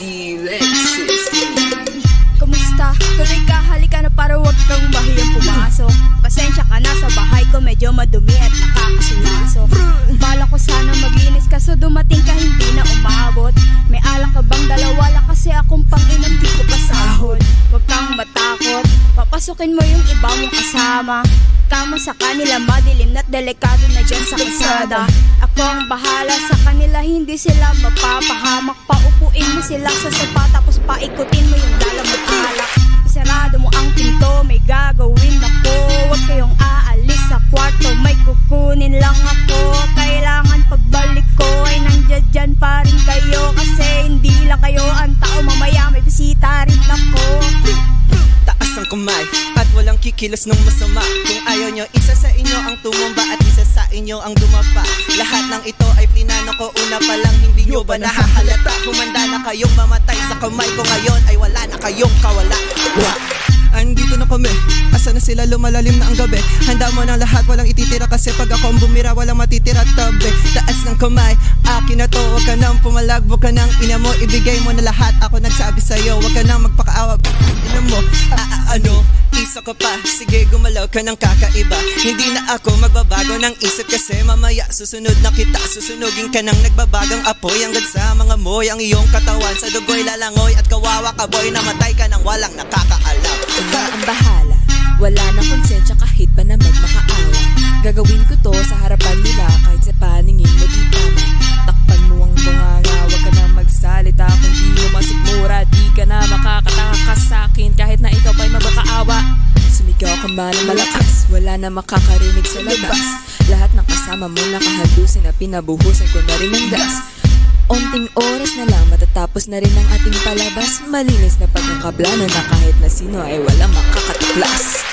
Lexus. Kumusta? Tuloy ka, halika na para wag kang bahiyang pumasok. Pasensya ka na, sa bahay ko medyo madumi at nakakasulasok. Bala ko sana maglinis kaso dumating ka hindi na umabot. May alak ka bang dalawa lang kasi akong panginan di ko pasahod. Wag kang matakot, papasukin mo yung iba mong kasama. Kamo sa kanila madilim na't delikado na dyan sa kalsada. Ako ang bahala sa kanila, hindi sila mapapahamak. Paupuin mo sila sa sopa tapos paikutin mo yung dala mo alak. Isarado mo ang pinto, may gagawin ako. Huwag kayong aalis sa kwarto, may kukunin lang ako. Kailangan pagbalik ko ay nandiyan dyan pa rin kayo. Kasi hindi lang kayo ang tao, mamaya may bisita rin ako. Taas ang kamay at walang kikilos ng masama. Kung ayaw nyo, isa sa inyo ang tumumba at isa sa inyo ang dumapa. Lahat ng ito ay plinano ko una pa lang, hindi nyo ba nahahalata? Humanda na kayong mamatay sa kamay ko ngayon ay wala na kayong kawala. Andito na kami, asa na sila, lumalalim na ang gabi. Handa mo ng lahat, walang ititira kasi pag ako ang bumira, walang matitira tabi. Taas ng kamay, akin na to, wag ka nang pumalag, wag ka nang ina mo, ibigay mo na lahat. Ako nagsabi sa'yo, wag ka nang magpakaawa, ina mo, ano? Isa ka pa, sige gumalaw ka ng kakaiba. Hindi na ako magbabago ng isip kasi mamaya susunod na kita. Susunugin ka ng nagbabagang apoy hanggang sa mga moy ang iyong katawan. Sa dugoy lalangoy at kawawa ka boy, namatay ka ng walang nakakaalam. Ikaw ang bahala, wala nang konsensya kahit pa na magmakaawa. Gagawin ko to sa harapan nila kahit sa paningin mo di tama. Takpan mo ang bunganga, wag ka na magsalita. Kung di mo masikmura, di ka na makakatakas sa'kin kahit na ikaw pa'y mabakaawa. Sumigaw ka man ng malakas, wala na makakarinig sa labas. Lahat ng kasama mo nakahalusin na pinabuhusan ko na rin ng gas. Onting oras na lang matatapos na rin ang ating palabas. Malinis na pagkakaplano na kahit na sino ay walang makakatuklas.